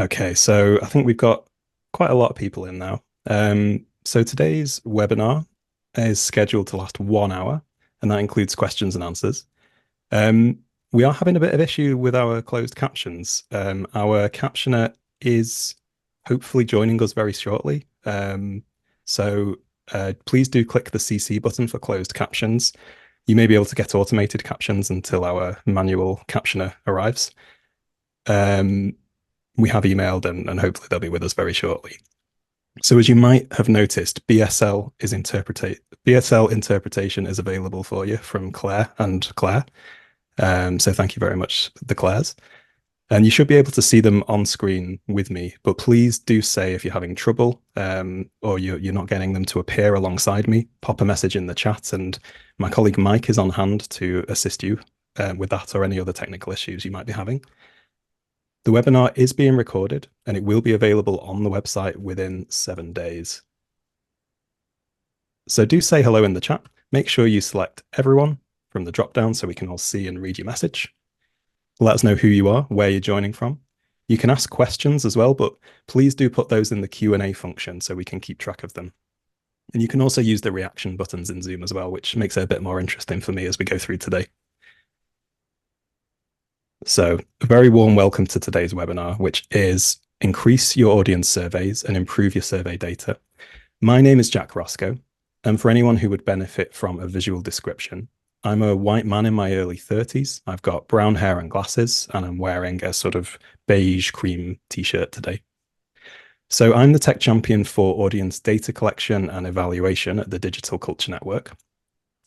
Okay, so I think we've got quite a lot of people in now. So today's webinar is scheduled to last 1 hour, and that includes questions and answers. Um, we are having a bit of issue with our closed captions. Our captioner is hopefully joining us very shortly. So please do click the CC button for closed captions. You may be able to get automated captions until our manual captioner arrives. Um, we have emailed and hopefully they'll be with us very shortly. So as you might have noticed, BSL interpretation is available for you from Claire and Claire. So thank you very much, the Claires. And you should be able to see them on screen with me, but please do say if you're having trouble or you're not getting them to appear alongside me, pop a message in the chat and my colleague Mike is on hand to assist you with that or any other technical issues you might be having. The webinar is being recorded and it will be available on the website within 7 days. So do say hello in the chat. Make sure you select everyone from the drop-down so we can all see and read your message. Let us know who you are, where you're joining from. You can ask questions as well, but please do put those in the Q&A function so we can keep track of them. And you can also use the reaction buttons in Zoom as well, which makes it a bit more interesting for me as we go through today. So a very warm welcome to today's webinar, which is Increase Your Audience Surveys and Improve Your Survey Data. My name is Jack Roscoe, and for anyone who would benefit from a visual description, I'm a white man in my early 30s. I've got brown hair and glasses, and I'm wearing a sort of beige cream t-shirt today. So I'm the tech champion for audience data collection and evaluation at the Digital Culture Network.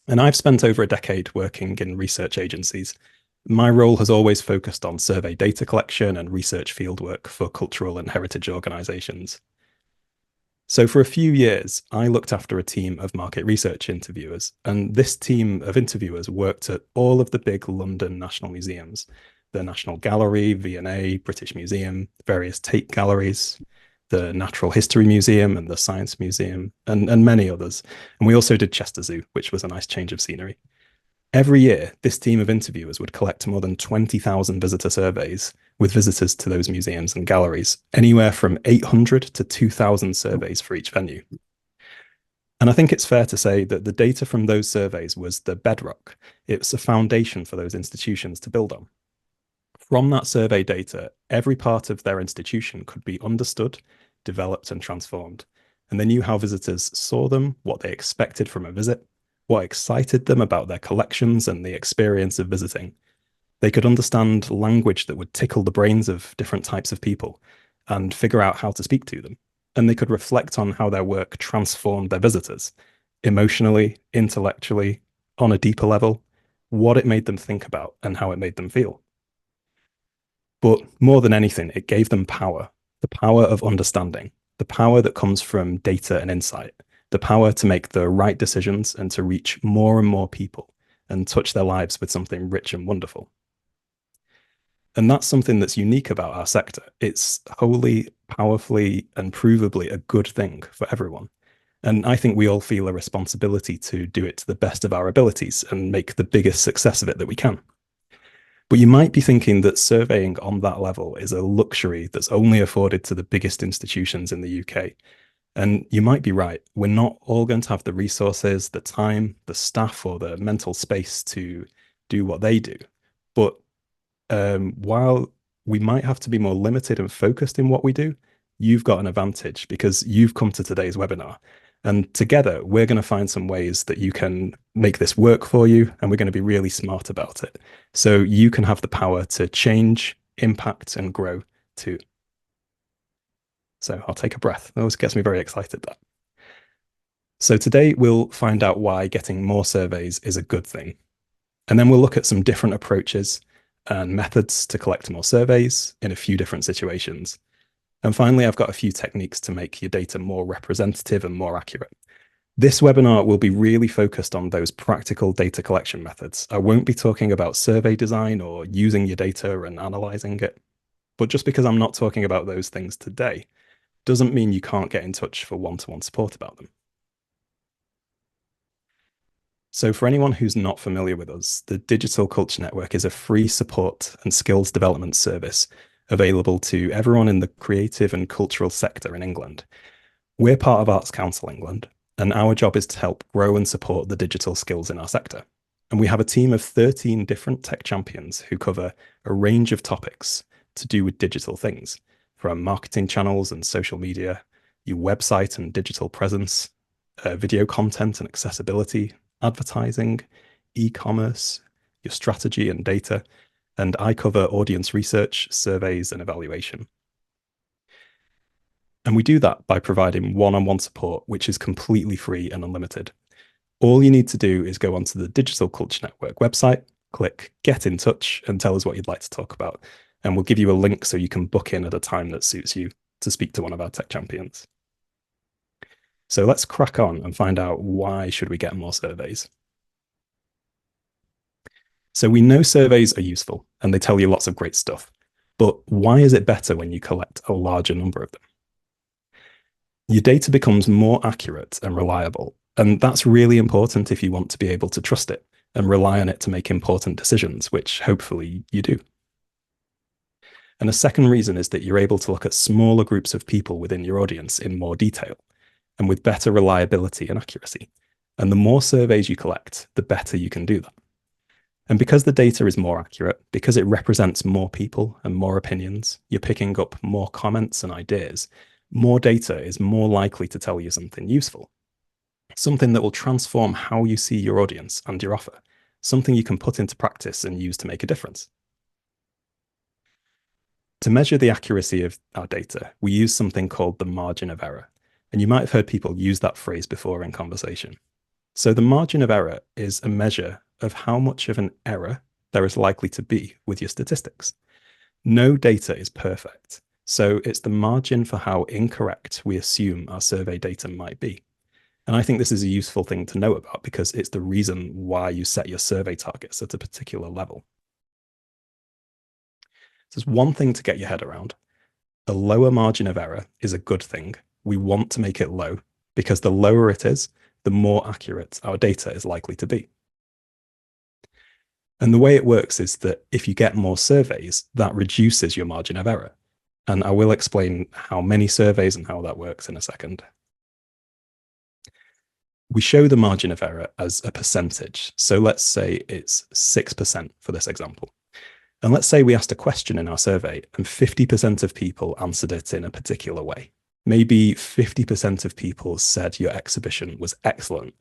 And I've spent over a decade working in research agencies. My role has always focused on survey data collection and research fieldwork for cultural and heritage organizations. So for a few years, I looked after a team of market research interviewers, and this team of interviewers worked at all of the big London national museums, the National Gallery, V&A, British Museum, various Tate galleries, the Natural History Museum and the Science Museum, and many others. And we also did Chester Zoo, which was a nice change of scenery. Every year, this team of interviewers would collect more than 20,000 visitor surveys with visitors to those museums and galleries, anywhere from 800 to 2,000 surveys for each venue. And I think it's fair to say that the data from those surveys was the bedrock. It's a foundation for those institutions to build on. From that survey data, every part of their institution could be understood, developed, and transformed. And they knew how visitors saw them, what they expected from a visit, what excited them about their collections and the experience of visiting. They could understand language that would tickle the brains of different types of people and figure out how to speak to them. And they could reflect on how their work transformed their visitors, emotionally, intellectually, on a deeper level, what it made them think about and how it made them feel. But more than anything, it gave them power, the power of understanding, the power that comes from data and insight, the power to make the right decisions and to reach more and more people and touch their lives with something rich and wonderful. And that's something that's unique about our sector. It's wholly, powerfully, and provably a good thing for everyone. And I think we all feel a responsibility to do it to the best of our abilities and make the biggest success of it that we can. But you might be thinking that surveying on that level is a luxury that's only afforded to the biggest institutions in the UK. And you might be right. We're not all going to have the resources, the time, the staff, or the mental space to do what they do. But while we might have to be more limited and focused in what we do, you've got an advantage because you've come to today's webinar. And together, we're going to find some ways that you can make this work for you, and we're going to be really smart about it. So you can have the power to change, impact, and grow too. So I'll take a breath. That always gets me very excited, that. So today we'll find out why getting more surveys is a good thing. And then we'll look at some different approaches and methods to collect more surveys in a few different situations. And finally, I've got a few techniques to make your data more representative and more accurate. This webinar will be really focused on those practical data collection methods. I won't be talking about survey design or using your data and analyzing it. But just because I'm not talking about those things today, doesn't mean you can't get in touch for one-to-one support about them. So for anyone who's not familiar with us, the Digital Culture Network is a free support and skills development service available to everyone in the creative and cultural sector in England. We're part of Arts Council England, and our job is to help grow and support the digital skills in our sector. And we have a team of 13 different tech champions who cover a range of topics to do with digital things, from marketing channels and social media, your website and digital presence, video content and accessibility, advertising, e-commerce, your strategy and data, and I cover audience research, surveys, and evaluation. And we do that by providing one-on-one support, which is completely free and unlimited. All you need to do is go onto the Digital Culture Network website, click Get in Touch, and tell us what you'd like to talk about. And we'll give you a link so you can book in at a time that suits you to speak to one of our tech champions. So let's crack on and find out why should we get more surveys. So we know surveys are useful and they tell you lots of great stuff, but why is it better when you collect a larger number of them? Your data becomes more accurate and reliable, and that's really important if you want to be able to trust it and rely on it to make important decisions, which hopefully you do. And a second reason is that you're able to look at smaller groups of people within your audience in more detail and with better reliability and accuracy. And the more surveys you collect, the better you can do that. And because the data is more accurate, because it represents more people and more opinions, you're picking up more comments and ideas. More data is more likely to tell you something useful, something that will transform how you see your audience and your offer, something you can put into practice and use to make a difference. To measure the accuracy of our data, we use something called the margin of error. And you might have heard people use that phrase before in conversation. So the margin of error is a measure of how much of an error there is likely to be with your statistics. No data is perfect, so it's the margin for how incorrect we assume our survey data might be. And I think this is a useful thing to know about because it's the reason why you set your survey targets at a particular level. So there's one thing to get your head around. A lower margin of error is a good thing. We want to make it low because the lower it is, the more accurate our data is likely to be. And the way it works is that if you get more surveys, that reduces your margin of error. And I will explain how many surveys and how that works in a second. We show the margin of error as a percentage. So let's say it's 6% for this example. And let's say we asked a question in our survey and 50% of people answered it in a particular way. Maybe 50% of people said your exhibition was excellent.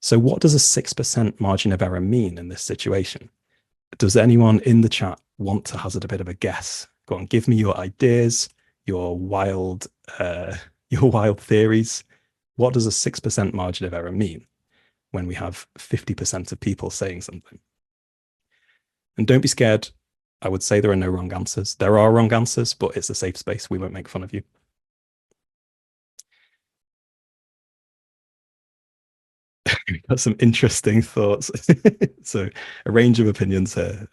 So what does a 6% margin of error mean in this situation? Does anyone in the chat want to hazard a bit of a guess? Go on, give me your ideas, your wild theories. What does a 6% margin of error mean when we have 50% of people saying something? And don't be scared. I would say there are no wrong answers. There are wrong answers, but it's a safe space. We won't make fun of you. We've got some interesting thoughts. So a range of opinions here.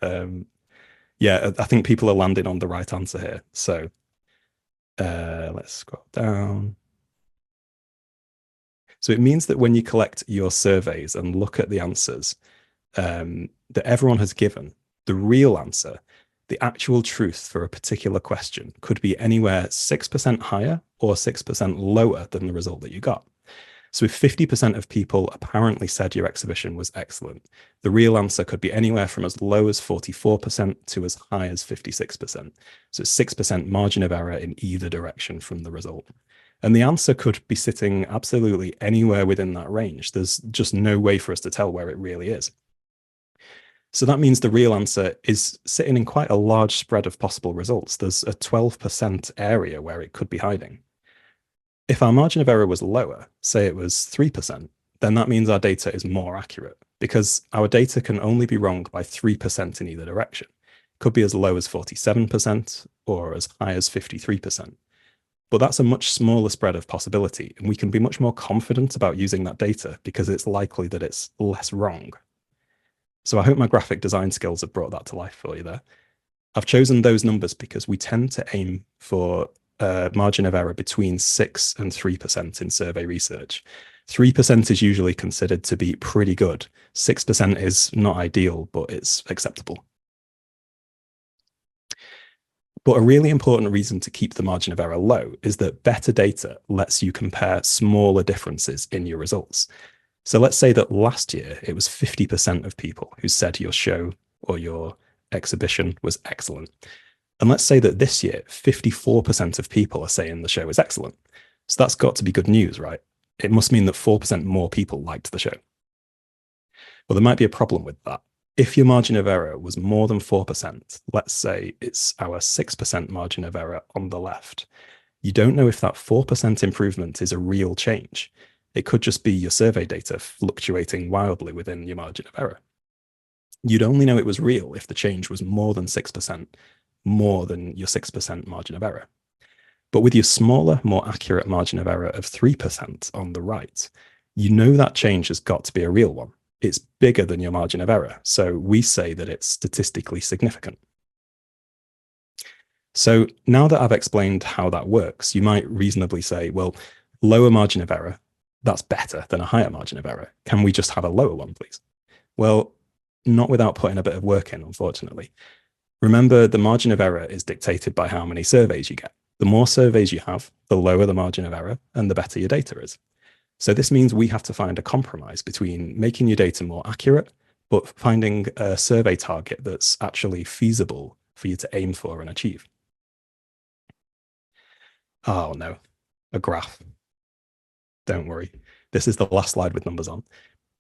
Yeah, I think people are landing on the right answer here. So let's scroll down. So it means that when you collect your surveys and look at the answers that everyone has given, the real answer, the actual truth for a particular question could be anywhere 6% higher or 6% lower than the result that you got. So if 50% of people apparently said your exhibition was excellent, the real answer could be anywhere from as low as 44% to as high as 56%. So 6% margin of error in either direction from the result. And the answer could be sitting absolutely anywhere within that range. There's just no way for us to tell where it really is. So that means the real answer is sitting in quite a large spread of possible results. There's a 12% area where it could be hiding. If our margin of error was lower, say it was 3%, then that means our data is more accurate because our data can only be wrong by 3% in either direction. It could be as low as 47% or as high as 53%. But that's a much smaller spread of possibility, and we can be much more confident about using that data because it's likely that it's less wrong. So I hope my graphic design skills have brought that to life for you there. I've chosen those numbers because we tend to aim for a margin of error between 6 and 3% in survey research. 3% is usually considered to be pretty good. 6% is not ideal, but it's acceptable. But a really important reason to keep the margin of error low is that better data lets you compare smaller differences in your results. So let's say that last year it was 50% of people who said your show or your exhibition was excellent. And let's say that this year 54% of people are saying the show is excellent. So that's got to be good news, right? It must mean that 4% more people liked the show. Well, there might be a problem with that. If your margin of error was more than 4%, let's say it's our 6% margin of error on the left, you don't know if that 4% improvement is a real change. It could just be your survey data fluctuating wildly within your margin of error. You'd only know it was real if the change was more than 6%, more than your 6% margin of error. But with your smaller, more accurate margin of error of 3% on the right, you know that change has got to be a real one. It's bigger than your margin of error. So we say that it's statistically significant. So now that I've explained how that works, you might reasonably say, well, lower margin of error, that's better than a higher margin of error. Can we just have a lower one, please? Well, not without putting a bit of work in, unfortunately. Remember, the margin of error is dictated by how many surveys you get. The more surveys you have, the lower the margin of error and the better your data is. So this means we have to find a compromise between making your data more accurate, but finding a survey target that's actually feasible for you to aim for and achieve. Oh no, a graph. Don't worry. This is the last slide with numbers on,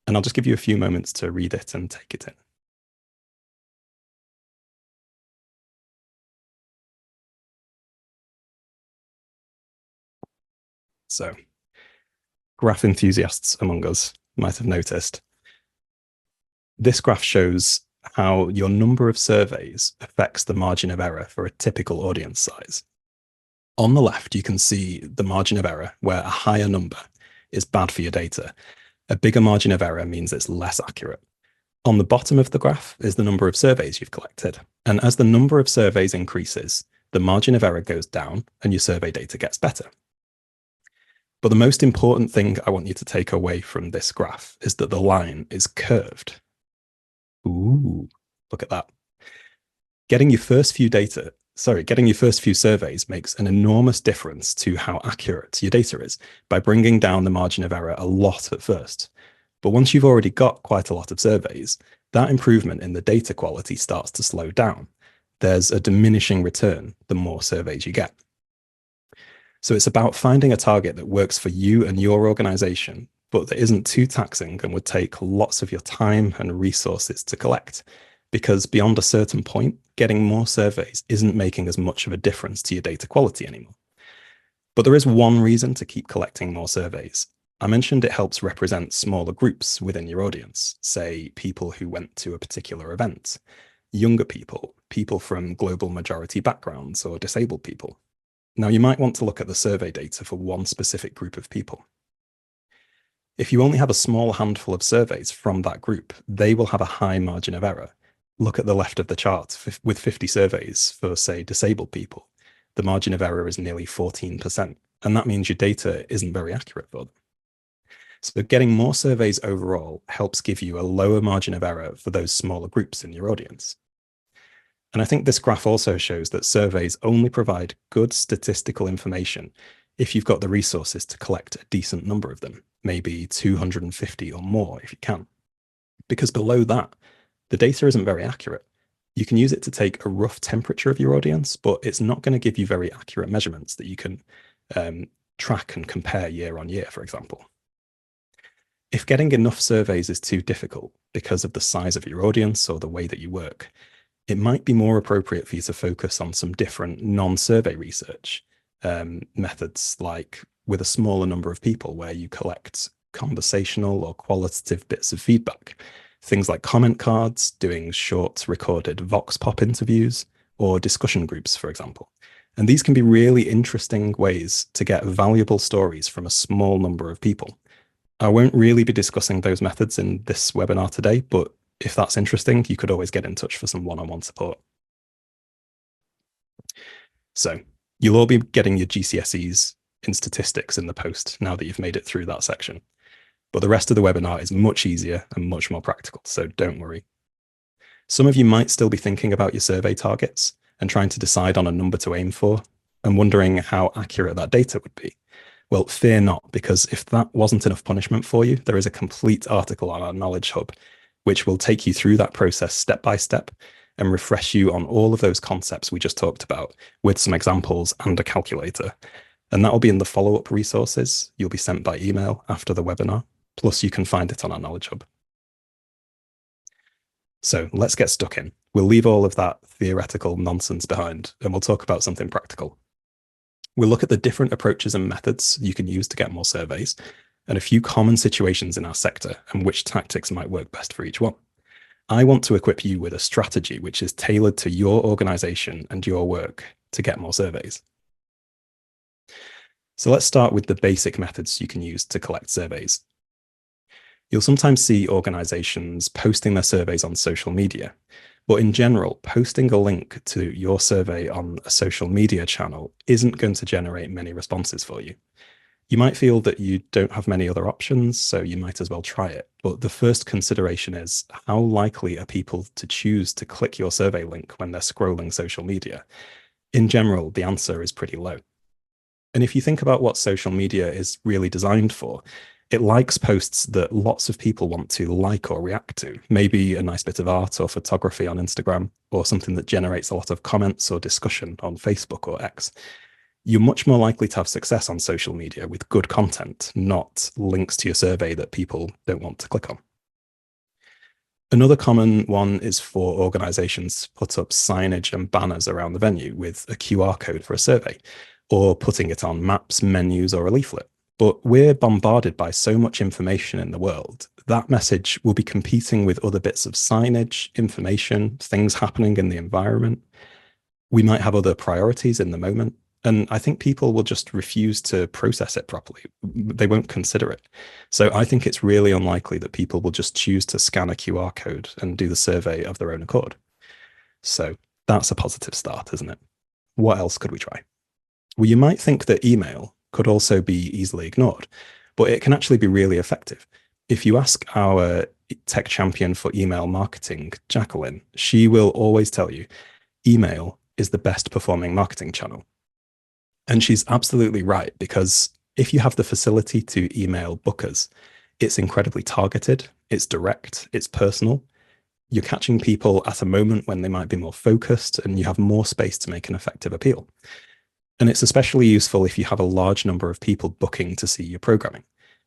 and I'll just give you a few moments to read it and take it in. So, graph enthusiasts among us might have noticed. This graph shows how your number of surveys affects the margin of error for a typical audience size. On the left, you can see the margin of error, where a higher number is bad for your data. A bigger margin of error means it's less accurate. On the bottom of the graph is the number of surveys you've collected. And as the number of surveys increases, the margin of error goes down and your survey data gets better. But the most important thing I want you to take away from this graph is that the line is curved. Ooh, look at that. Getting your first few surveys makes an enormous difference to how accurate your data is by bringing down the margin of error a lot at first. But once you've already got quite a lot of surveys, that improvement in the data quality starts to slow down. There's a diminishing return the more surveys you get. So it's about finding a target that works for you and your organization, but that isn't too taxing and would take lots of your time and resources to collect. Because beyond a certain point, getting more surveys isn't making as much of a difference to your data quality anymore. But there is one reason to keep collecting more surveys. I mentioned it helps represent smaller groups within your audience, say people who went to a particular event, younger people, people from global majority backgrounds, or disabled people. Now, you might want to look at the survey data for one specific group of people. If you only have a small handful of surveys from that group, they will have a high margin of error. Look at the left of the chart. With 50 surveys for, say, disabled people, the margin of error is nearly 14%, and that means your data isn't very accurate for them. So getting more surveys overall helps give you a lower margin of error for those smaller groups in your audience. And I think this graph also shows that surveys only provide good statistical information if you've got the resources to collect a decent number of them, maybe 250 or more if you can. Because below that, the data isn't very accurate. You can use it to take a rough temperature of your audience, but it's not going to give you very accurate measurements that you can track and compare year on year, for example. If getting enough surveys is too difficult because of the size of your audience or the way that you work, it might be more appropriate for you to focus on some different non-survey research methods, like with a smaller number of people where you collect conversational or qualitative bits of feedback. Things like comment cards, doing short recorded vox pop interviews, or discussion groups, for example. And these can be really interesting ways to get valuable stories from a small number of people. I won't really be discussing those methods in this webinar today, but if that's interesting, you could always get in touch for some one-on-one support. So you'll all be getting your GCSEs in statistics in the post now that you've made it through that section. But the rest of the webinar is much easier and much more practical, so don't worry. Some of you might still be thinking about your survey targets, and trying to decide on a number to aim for and wondering how accurate that data would be. Well, fear not, because if that wasn't enough punishment for you, there is a complete article on our Knowledge Hub, which will take you through that process step by step and refresh you on all of those concepts we just talked about with some examples and a calculator. And that will be in the follow-up resources you'll be sent by email after the webinar. Plus, you can find it on our Knowledge Hub. So let's get stuck in. We'll leave all of that theoretical nonsense behind, and we'll talk about something practical. We'll look at the different approaches and methods you can use to get more surveys, and a few common situations in our sector and which tactics might work best for each one. I want to equip you with a strategy which is tailored to your organization and your work to get more surveys. So let's start with the basic methods you can use to collect surveys. You'll sometimes see organizations posting their surveys on social media, but in general, posting a link to your survey on a social media channel isn't going to generate many responses for you. You might feel that you don't have many other options, so you might as well try it. But the first consideration is, how likely are people to choose to click your survey link when they're scrolling social media? In general, the answer is pretty low. And if you think about what social media is really designed for, it likes posts that lots of people want to like or react to, maybe a nice bit of art or photography on Instagram, or something that generates a lot of comments or discussion on Facebook or X. You're much more likely to have success on social media with good content, not links to your survey that people don't want to click on. Another common one is for organizations to put up signage and banners around the venue with a QR code for a survey, or putting it on maps, menus, or a leaflet. But we're bombarded by so much information in the world, that message will be competing with other bits of signage, information, things happening in the environment. We might have other priorities in the moment. And I think people will just refuse to process it properly. They won't consider it. So I think it's really unlikely that people will just choose to scan a QR code and do the survey of their own accord. So that's a positive start, isn't it? What else could we try? Well, you might think that email could also be easily ignored, but it can actually be really effective. If you ask our tech champion for email marketing, Jacqueline, she will always tell you email is the best performing marketing channel. And she's absolutely right, because if you have the facility to email bookers, it's incredibly targeted, it's direct, it's personal. You're catching people at a moment when they might be more focused, and you have more space to make an effective appeal. And it's especially useful if you have a large number of people booking to see your programming.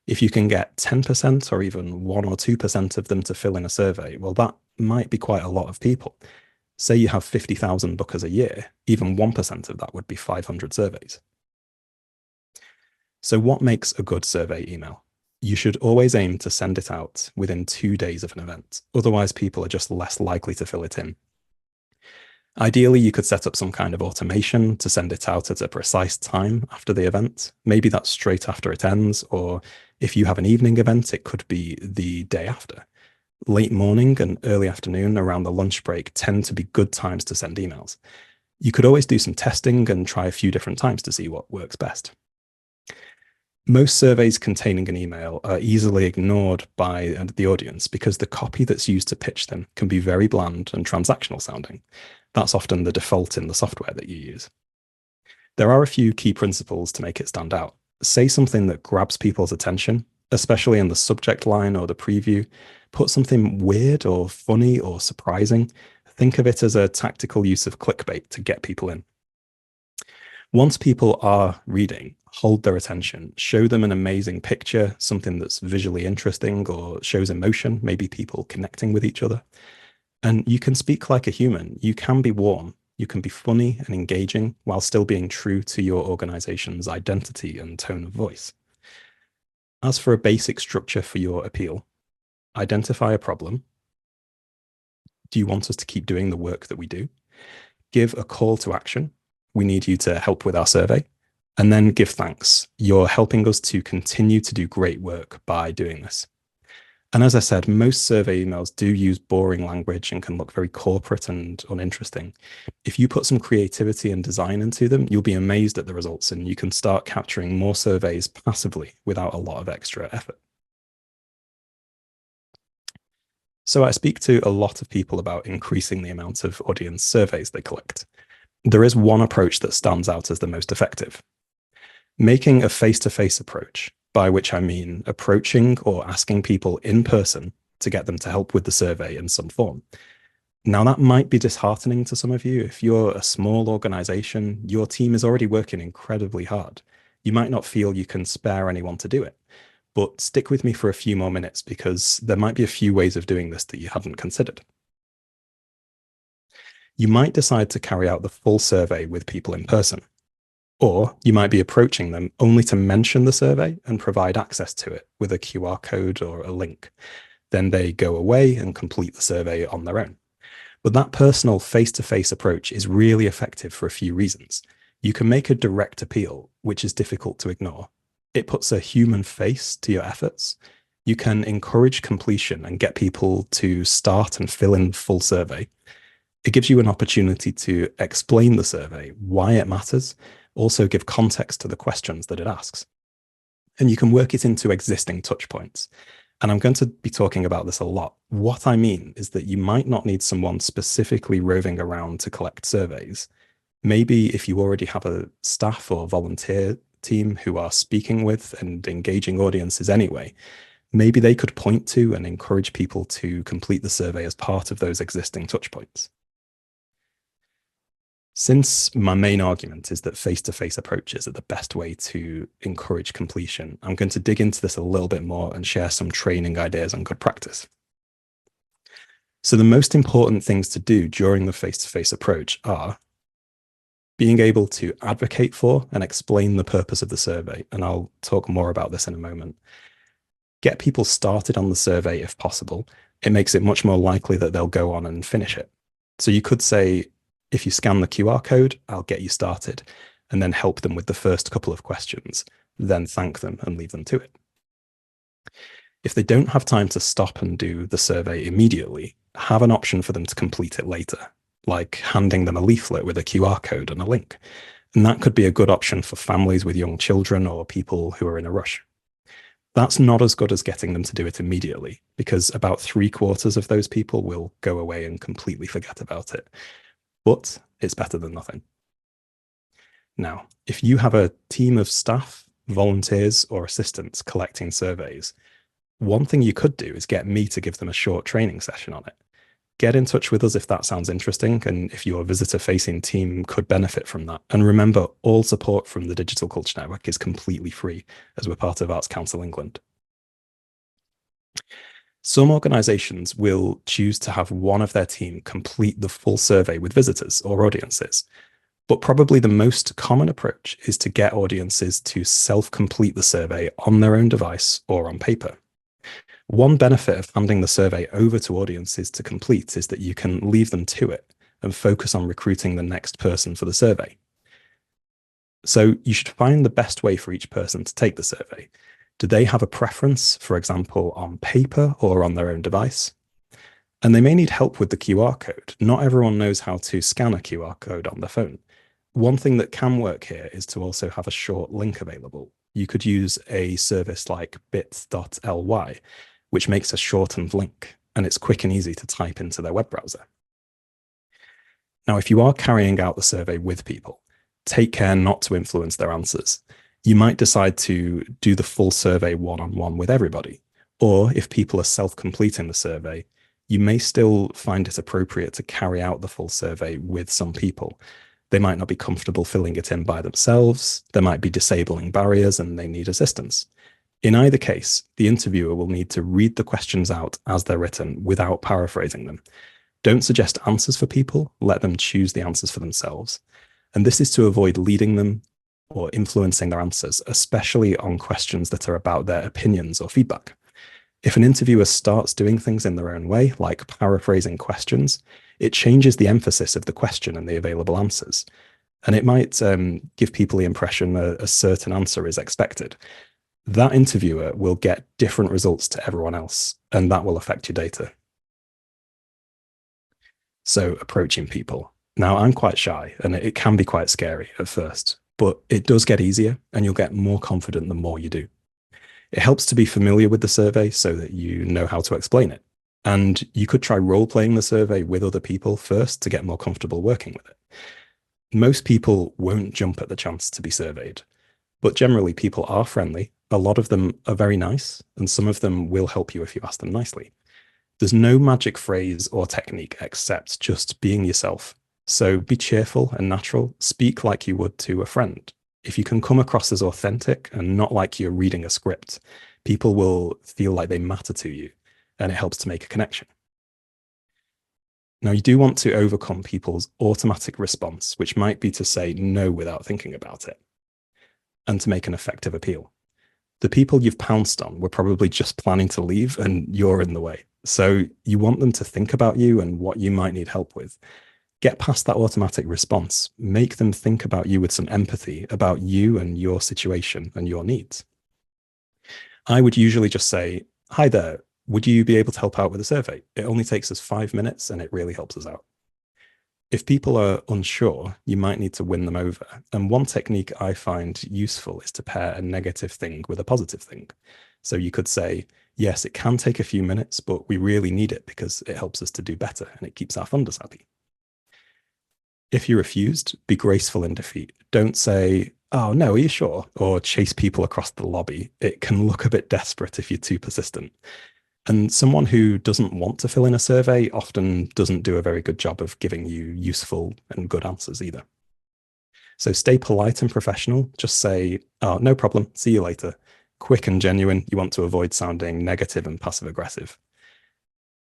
If you can get 10% or even 1 or 2% of them to fill in a survey, well, that might be quite a lot of people. Say you have 50,000 bookers a year, even 1% of that would be 500 surveys. So what makes a good survey email? You should always aim to send it out within 2 days of an event. Otherwise, people are just less likely to fill it in. Ideally, you could set up some kind of automation to send it out at a precise time after the event. Maybe that's straight after it ends, or if you have an evening event, it could be the day after. Late morning and early afternoon around the lunch break tend to be good times to send emails. You could always do some testing and try a few different times to see what works best. Most surveys containing an email are easily ignored by the audience because the copy that's used to pitch them can be very bland and transactional sounding. That's often the default in the software that you use. There are a few key principles to make it stand out. Say something that grabs people's attention, especially in the subject line or the preview. Put something weird or funny or surprising. Think of it as a tactical use of clickbait to get people in. Once people are reading, hold their attention, show them an amazing picture, something that's visually interesting or shows emotion, maybe people connecting with each other. And you can speak like a human. You can be warm. You can be funny and engaging while still being true to your organization's identity and tone of voice. As for a basic structure for your appeal, identify a problem. Do you want us to keep doing the work that we do? Give a call to action. We need you to help with our survey. And then give thanks. You're helping us to continue to do great work by doing this. And as I said, most survey emails do use boring language and can look very corporate and uninteresting. If you put some creativity and design into them, you'll be amazed at the results, and you can start capturing more surveys passively without a lot of extra effort. So I speak to a lot of people about increasing the amount of audience surveys they collect. There is one approach that stands out as the most effective. Making a face-to-face approach, by which I mean approaching or asking people in person to get them to help with the survey in some form. Now, that might be disheartening to some of you. If you're a small organization, your team is already working incredibly hard. You might not feel you can spare anyone to do it, but stick with me for a few more minutes because there might be a few ways of doing this that you hadn't considered. You might decide to carry out the full survey with people in person, or you might be approaching them only to mention the survey and provide access to it with a QR code or a link. Then they go away and complete the survey on their own. But that personal face-to-face approach is really effective for a few reasons. You can make a direct appeal, which is difficult to ignore. It puts a human face to your efforts. You can encourage completion and get people to start and fill in the full survey. It gives you an opportunity to explain the survey, why it matters, also give context to the questions that it asks. And you can work it into existing touch points. And I'm going to be talking about this a lot. What I mean is that you might not need someone specifically roving around to collect surveys. Maybe if you already have a staff or volunteer team who are speaking with and engaging audiences anyway, maybe they could point to and encourage people to complete the survey as part of those existing touch points. Since my main argument is that face-to-face approaches are the best way to encourage completion, I'm going to dig into this a little bit more and share some training ideas and good practice. So the most important things to do during the face-to-face approach are being able to advocate for and explain the purpose of the survey, and I'll talk more about this in a moment. Get people started on the survey if possible. It makes it much more likely that they'll go on and finish it. So you could say, if you scan the QR code, I'll get you started, and then help them with the first couple of questions, then thank them and leave them to it. If they don't have time to stop and do the survey immediately, have an option for them to complete it later, like handing them a leaflet with a QR code and a link. And that could be a good option for families with young children or people who are in a rush. That's not as good as getting them to do it immediately, because about 3/4 of those people will go away and completely forget about it. But it's better than nothing. Now, if you have a team of staff, volunteers, or assistants collecting surveys, one thing you could do is get me to give them a short training session on it. Get in touch with us if that sounds interesting and if your visitor-facing team could benefit from that. And remember, all support from the Digital Culture Network is completely free as we're part of Arts Council England. Some organizations will choose to have one of their team complete the full survey with visitors or audiences, but probably the most common approach is to get audiences to self-complete the survey on their own device or on paper. One benefit of handing the survey over to audiences to complete is that you can leave them to it and focus on recruiting the next person for the survey. So you should find the best way for each person to take the survey. Do they have a preference, for example, on paper or on their own device? And they may need help with the QR code. Not everyone knows how to scan a QR code on their phone. One thing that can work here is to also have a short link available. You could use a service like bit.ly, which makes a shortened link, and it's quick and easy to type into their web browser. Now, if you are carrying out the survey with people, take care not to influence their answers. You might decide to do the full survey one-on-one with everybody. Or if people are self-completing the survey, you may still find it appropriate to carry out the full survey with some people. They might not be comfortable filling it in by themselves. There might be disabling barriers and they need assistance. In either case, the interviewer will need to read the questions out as they're written without paraphrasing them. Don't suggest answers for people, let them choose the answers for themselves. And this is to avoid leading them or influencing their answers, especially on questions that are about their opinions or feedback. If an interviewer starts doing things in their own way, like paraphrasing questions, it changes the emphasis of the question and the available answers. And it might give people the impression a certain answer is expected. That interviewer will get different results to everyone else, and that will affect your data. So approaching people. Now, I'm quite shy, and it can be quite scary at first, but it does get easier, and you'll get more confident the more you do. It helps to be familiar with the survey so that you know how to explain it. And you could try role-playing the survey with other people first to get more comfortable working with it. Most people won't jump at the chance to be surveyed, but generally people are friendly. A lot of them are very nice, and some of them will help you if you ask them nicely. There's no magic phrase or technique except just being yourself. So be cheerful and natural. Speak like you would to a friend. If you can come across as authentic and not like you're reading a script, people will feel like they matter to you, and it helps to make a connection. Now, you do want to overcome people's automatic response, which might be to say no without thinking about it, and to make an effective appeal. The people you've pounced on were probably just planning to leave and you're in the way. So you want them to think about you and what you might need help with. Get past that automatic response. Make them think about you with some empathy about you and your situation and your needs. I would usually just say, "Hi there, would you be able to help out with a survey? It only takes us 5 minutes and it really helps us out." If people are unsure, you might need to win them over. And one technique I find useful is to pair a negative thing with a positive thing. So you could say, yes, it can take a few minutes, but we really need it because it helps us to do better and it keeps our funders happy. If you're refused, be graceful in defeat. Don't say, "Oh, no, are you sure?" or chase people across the lobby. It can look a bit desperate if you're too persistent. And someone who doesn't want to fill in a survey often doesn't do a very good job of giving you useful and good answers either. So stay polite and professional. Just say, "Oh, no problem. See you later." Quick and genuine. You want to avoid sounding negative and passive aggressive.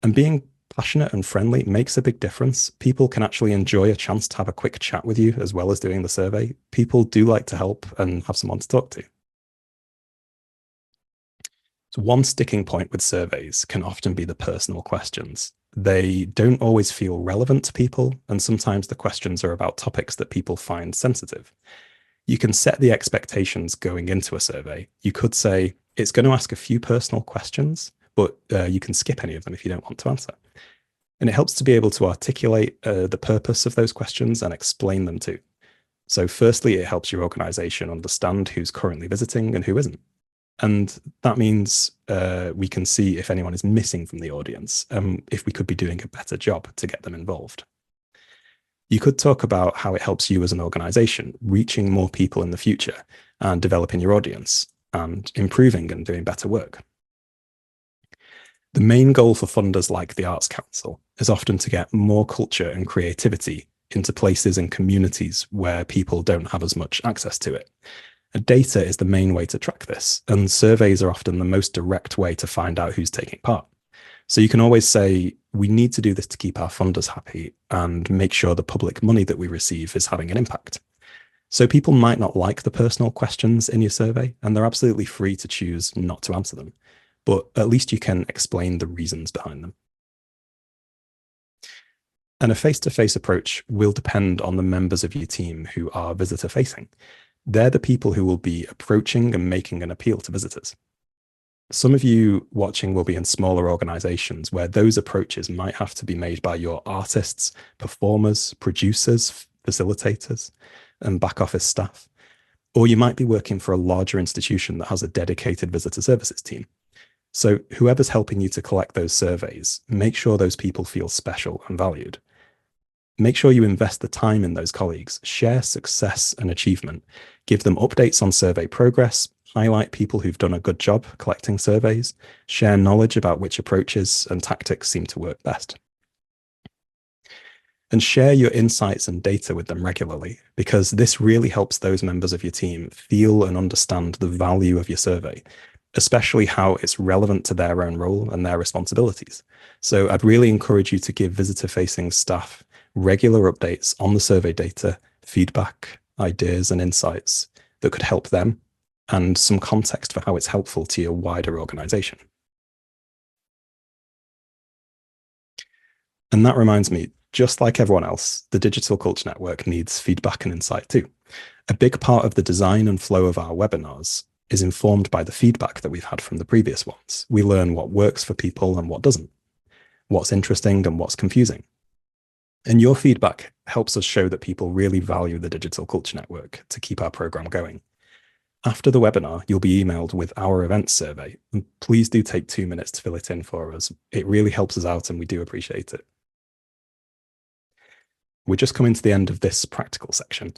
And being passionate and friendly makes a big difference. People can actually enjoy a chance to have a quick chat with you as well as doing the survey. People do like to help and have someone to talk to. So one sticking point with surveys can often be the personal questions. They don't always feel relevant to people, and sometimes the questions are about topics that people find sensitive. You can set the expectations going into a survey. You could say, it's going to ask a few personal questions, but you can skip any of them if you don't want to answer. And it helps to be able to articulate the purpose of those questions and explain them too. So firstly, it helps your organization understand who's currently visiting and who isn't. And that means we can see if anyone is missing from the audience, if we could be doing a better job to get them involved. You could talk about how it helps you as an organization, reaching more people in the future and developing your audience and improving and doing better work. The main goal for funders like the Arts Council is often to get more culture and creativity into places and communities where people don't have as much access to it. Data is the main way to track this, and surveys are often the most direct way to find out who's taking part. So you can always say, we need to do this to keep our funders happy and make sure the public money that we receive is having an impact. So people might not like the personal questions in your survey, and they're absolutely free to choose not to answer them, but at least you can explain the reasons behind them. And a face-to-face approach will depend on the members of your team who are visitor-facing. They're the people who will be approaching and making an appeal to visitors. Some of you watching will be in smaller organizations where those approaches might have to be made by your artists, performers, producers, facilitators, and back office staff. Or you might be working for a larger institution that has a dedicated visitor services team. So whoever's helping you to collect those surveys, make sure those people feel special and valued. Make sure you invest the time in those colleagues, share success and achievement, give them updates on survey progress, highlight people who've done a good job collecting surveys, share knowledge about which approaches and tactics seem to work best. And share your insights and data with them regularly, because this really helps those members of your team feel and understand the value of your survey, especially how it's relevant to their own role and their responsibilities. So I'd really encourage you to give visitor-facing staff regular updates on the survey data, feedback, ideas, and insights that could help them, and some context for how it's helpful to your wider organization. And that reminds me, just like everyone else, the Digital Culture Network needs feedback and insight too. A big part of the design and flow of our webinars is informed by the feedback that we've had from the previous ones. We learn what works for people and what doesn't, what's interesting and what's confusing. And your feedback helps us show that people really value the Digital Culture Network to keep our program going. After the webinar, you'll be emailed with our events survey. And please do take 2 minutes to fill it in for us. It really helps us out and we do appreciate it. we're just coming to the end of this practical section.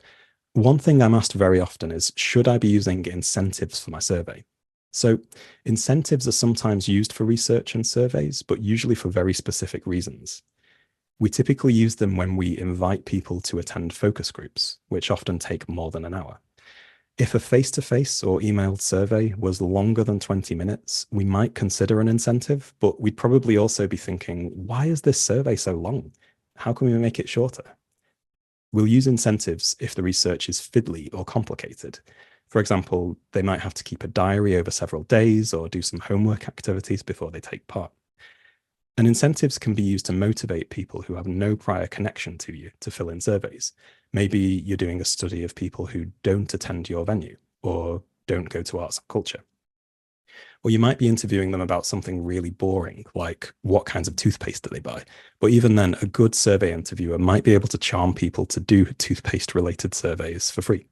One thing I'm asked very often is, should I be using incentives for my survey? So incentives are sometimes used for research and surveys, but usually for very specific reasons. We typically use them when we invite people to attend focus groups, which often take more than an hour. If a face-to-face or emailed survey was longer than 20 minutes, we might consider an incentive, but we'd probably also be thinking, why is this survey so long? How can we make it shorter? We'll use incentives if the research is fiddly or complicated. For example, they might have to keep a diary over several days or do some homework activities before they take part. And incentives can be used to motivate people who have no prior connection to you to fill in surveys. Maybe you're doing a study of people who don't attend your venue or don't go to arts and culture. Or you might be interviewing them about something really boring, like what kinds of toothpaste do they buy? But even then, a good survey interviewer might be able to charm people to do toothpaste-related surveys for free.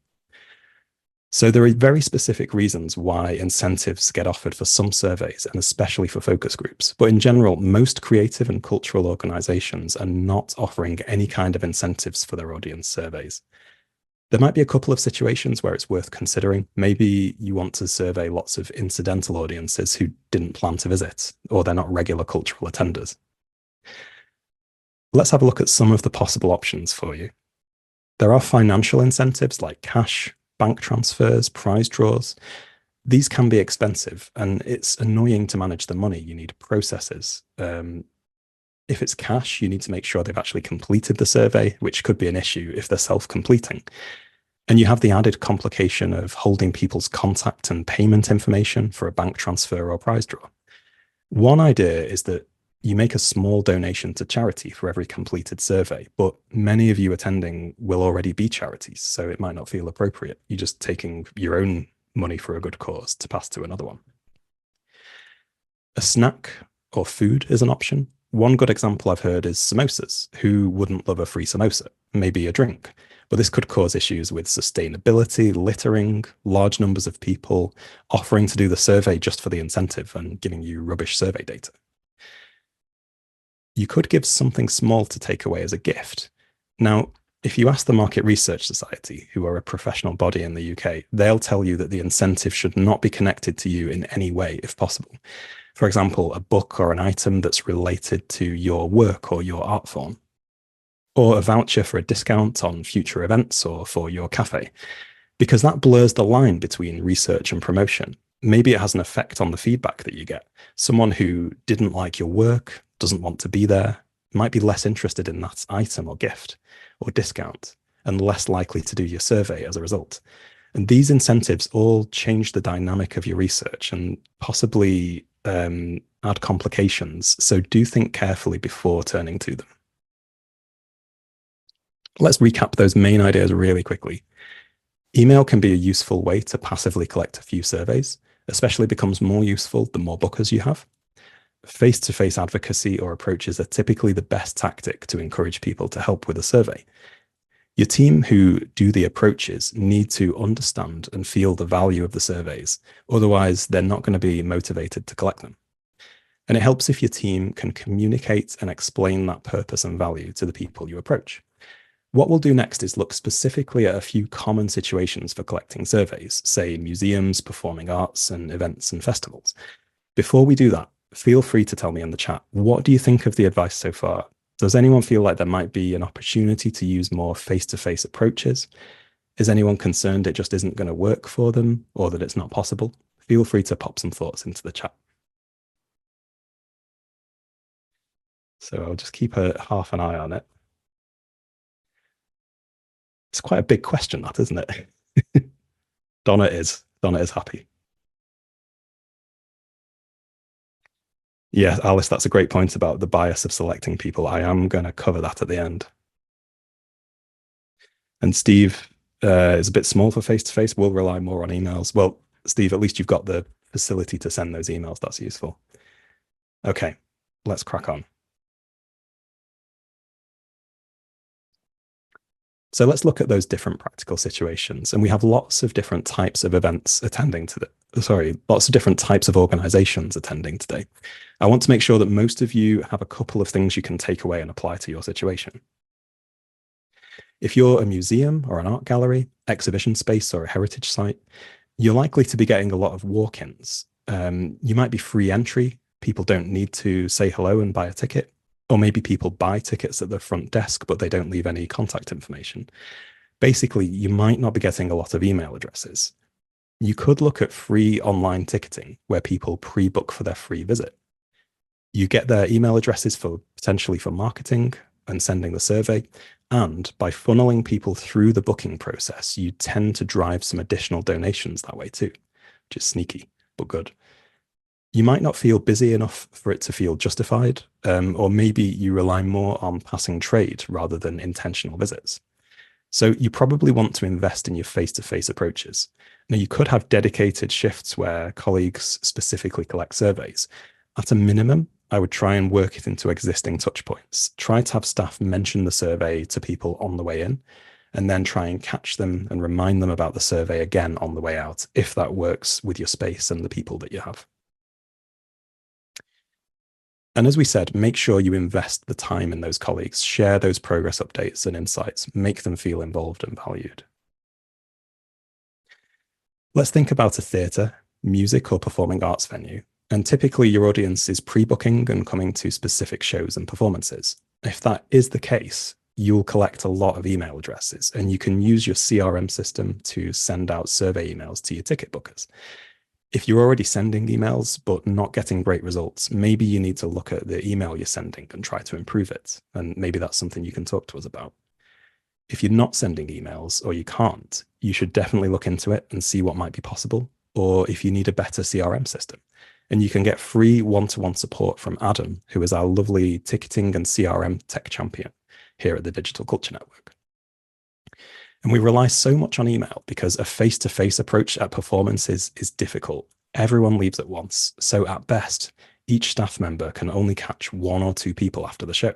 So there are very specific reasons why incentives get offered for some surveys and especially for focus groups. But in general, most creative and cultural organizations are not offering any kind of incentives for their audience surveys. There might be a couple of situations where it's worth considering. Maybe you want to survey lots of incidental audiences who didn't plan to visit, or they're not regular cultural attenders. Let's have a look at some of the possible options for you. There are financial incentives like cash, bank transfers, prize draws. These can be expensive, and it's annoying to manage the money. You need processes. If it's cash, you need to make sure they've actually completed the survey, which could be an issue if they're self-completing. And you have the added complication of holding people's contact and payment information for a bank transfer or prize draw. One idea is that you make a small donation to charity for every completed survey, but many of you attending will already be charities, so it might not feel appropriate. You're just taking your own money for a good cause to pass to another one. A snack or food is an option. One good example I've heard is samosas. Who wouldn't love a free samosa? Maybe a drink. But this could cause issues with sustainability, littering, large numbers of people offering to do the survey just for the incentive and giving you rubbish survey data. You could give something small to take away as a gift. Now, if you ask the Market Research Society, who are a professional body in the UK, they'll tell you that the incentive should not be connected to you in any way, if possible. For example, a book or an item that's related to your work or your art form, or a voucher for a discount on future events or for your cafe, because that blurs the line between research and promotion. Maybe it has an effect on the feedback that you get. Someone who didn't like your work, doesn't want to be there, might be less interested in that item or gift or discount and less likely to do your survey as a result. And these incentives all change the dynamic of your research and possibly add complications. So do think carefully before turning to them. Let's recap those main ideas really quickly. Email can be a useful way to passively collect a few surveys, especially becomes more useful the more bookers you have. Face-to-face advocacy or approaches are typically the best tactic to encourage people to help with a survey. Your team who do the approaches need to understand and feel the value of the surveys. Otherwise, they're not going to be motivated to collect them. And it helps if your team can communicate and explain that purpose and value to the people you approach. What we'll do next is look specifically at a few common situations for collecting surveys, say museums, performing arts, and events and festivals. Before we do that, feel free to tell me in the chat, what do you think of the advice so far? Does anyone feel like there might be an opportunity to use more face-to-face approaches? Is anyone concerned it just isn't going to work for them or that it's not possible? Feel free to pop some thoughts into the chat. So I'll just keep half an eye on it. It's quite a big question, that, isn't it? Donna is happy. Yeah, Alice, that's a great point about the bias of selecting people. I am going to cover that at the end. And Steve is a bit small for face-to-face. We'll rely more on emails. Well, Steve, at least you've got the facility to send those emails. That's useful. Okay, let's crack on. So let's look at those different practical situations. And we have lots of different types of events attending to lots of different types of organizations attending today. I want to make sure that most of you have a couple of things you can take away and apply to your situation. If you're a museum or an art gallery, exhibition space, or a heritage site, you're likely to be getting a lot of walk-ins. You might be free entry. People don't need to say hello and buy a ticket. Or maybe people buy tickets at the front desk, but they don't leave any contact information. Basically, you might not be getting a lot of email addresses. You could look at free online ticketing where people pre-book for their free visit. You get their email addresses for potentially for marketing and sending the survey. And by funneling people through the booking process, you tend to drive some additional donations that way too, which is sneaky, but good. You might not feel busy enough for it to feel justified, or maybe you rely more on passing trade rather than intentional visits. So you probably want to invest in your face-to-face approaches. Now, you could have dedicated shifts where colleagues specifically collect surveys. At a minimum, I would try and work it into existing touch points. Try to have staff mention the survey to people on the way in, and then try and catch them and remind them about the survey again on the way out, if that works with your space and the people that you have. And as we said, make sure you invest the time in those colleagues, share those progress updates and insights, make them feel involved and valued. Let's think about a theatre, music, or performing arts venue. And typically your audience is pre-booking and coming to specific shows and performances. If that is the case, you'll collect a lot of email addresses and you can use your CRM system to send out survey emails to your ticket bookers. If you're already sending emails but not getting great results, maybe you need to look at the email you're sending and try to improve it. And maybe that's something you can talk to us about. If you're not sending emails or you can't, you should definitely look into it and see what might be possible, or if you need a better CRM system. And you can get free one-to-one support from Adam, who is our lovely ticketing and CRM tech champion here at the Digital Culture Network. And we rely so much on email because a face-to-face approach at performances is difficult. Everyone leaves at once. So at best, each staff member can only catch one or two people after the show.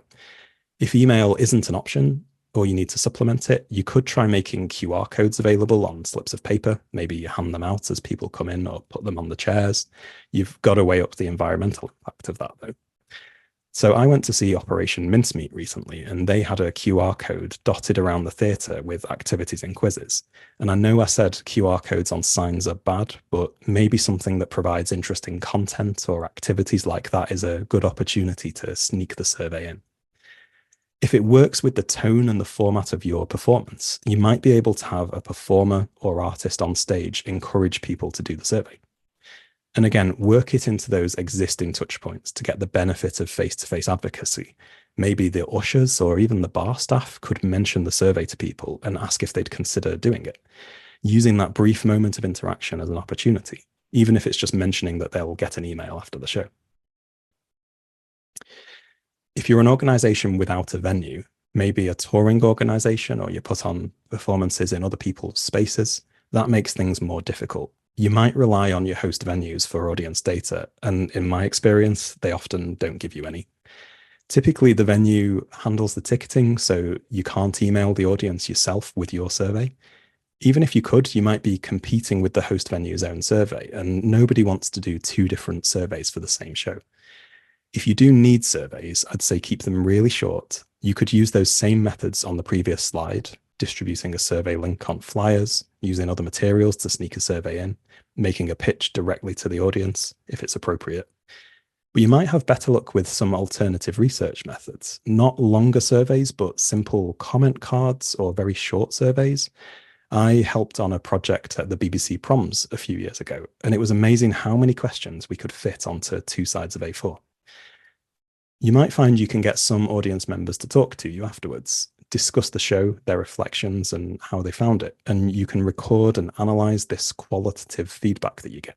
If email isn't an option, or you need to supplement it, you could try making QR codes available on slips of paper. Maybe you hand them out as people come in or put them on the chairs. You've got to weigh up the environmental impact of that, though. So I went to see Operation Mincemeat recently, and they had a QR code dotted around the theatre with activities and quizzes. And I know I said QR codes on signs are bad, but maybe something that provides interesting content or activities like that is a good opportunity to sneak the survey in. If it works with the tone and the format of your performance, you might be able to have a performer or artist on stage encourage people to do the survey. And again, work it into those existing touch points to get the benefit of face-to-face advocacy. Maybe the ushers or even the bar staff could mention the survey to people and ask if they'd consider doing it, using that brief moment of interaction as an opportunity, even if it's just mentioning that they'll get an email after the show. If you're an organization without a venue, maybe a touring organization, or you put on performances in other people's spaces, that makes things more difficult. You might rely on your host venues for audience data, and in my experience, they often don't give you any. Typically, the venue handles the ticketing, so you can't email the audience yourself with your survey. Even if you could, you might be competing with the host venue's own survey, and nobody wants to do two different surveys for the same show. If you do need surveys, I'd say keep them really short. You could use those same methods on the previous slide, distributing a survey link on flyers, using other materials to sneak a survey in, making a pitch directly to the audience if it's appropriate. But you might have better luck with some alternative research methods, not longer surveys, but simple comment cards or very short surveys. I helped on a project at the BBC Proms a few years ago, and it was amazing how many questions we could fit onto 2 sides of A4. You might find you can get some audience members to talk to you afterwards, discuss the show, their reflections, and how they found it, and you can record and analyze this qualitative feedback that you get.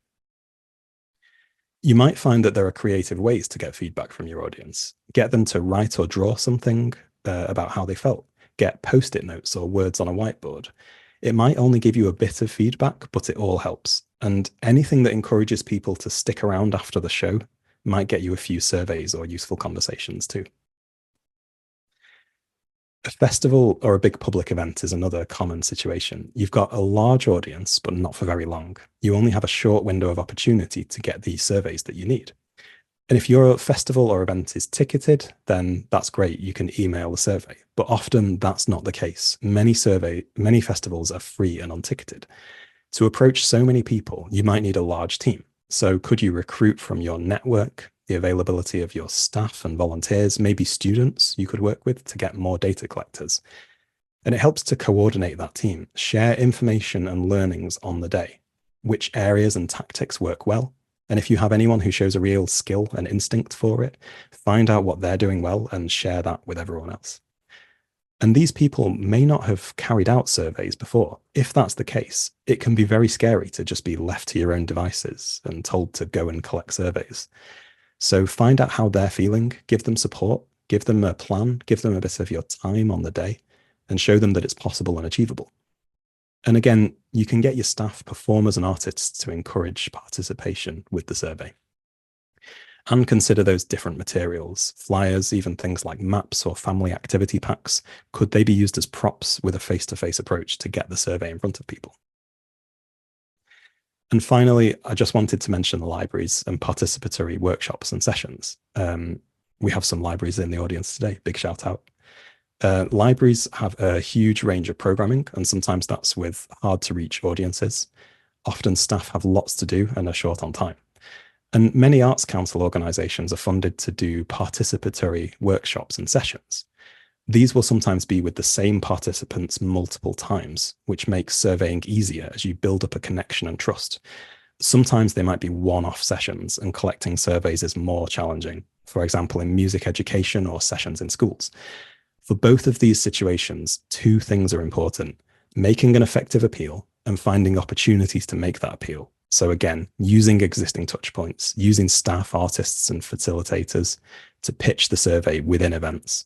You might find that there are creative ways to get feedback from your audience. Get them to write or draw something about how they felt. Get post-it notes or words on a whiteboard. It might only give you a bit of feedback, but it all helps. And anything that encourages people to stick around after the show might get you a few surveys or useful conversations too. A festival or a big public event is another common situation. You've got a large audience, but not for very long. You only have a short window of opportunity to get the surveys that you need. And if your festival or event is ticketed, then that's great. You can email the survey. But often that's not the case. Many festivals are free and unticketed. To approach so many people, you might need a large team. So could you recruit from your network, the availability of your staff and volunteers, maybe students you could work with to get more data collectors? And it helps to coordinate that team, share information and learnings on the day, which areas and tactics work well. And if you have anyone who shows a real skill and instinct for it, find out what they're doing well and share that with everyone else. And these people may not have carried out surveys before. If that's the case, it can be very scary to just be left to your own devices and told to go and collect surveys. So find out how they're feeling, give them support, give them a plan, give them a bit of your time on the day, and show them that it's possible and achievable. And again, you can get your staff, performers, and artists to encourage participation with the survey. And consider those different materials, flyers, even things like maps or family activity packs. Could they be used as props with a face-to-face approach to get the survey in front of people? And finally, I just wanted to mention the libraries and participatory workshops and sessions. We have some libraries in the audience today. Big shout out. Libraries have a huge range of programming, and sometimes that's with hard to reach audiences. Often staff have lots to do and are short on time. And many Arts Council organisations are funded to do participatory workshops and sessions. These will sometimes be with the same participants multiple times, which makes surveying easier as you build up a connection and trust. Sometimes they might be one-off sessions and collecting surveys is more challenging, for example, in music education or sessions in schools. For both of these situations, two things are important: making an effective appeal and finding opportunities to make that appeal. So again, using existing touch points, using staff, artists, and facilitators to pitch the survey within events.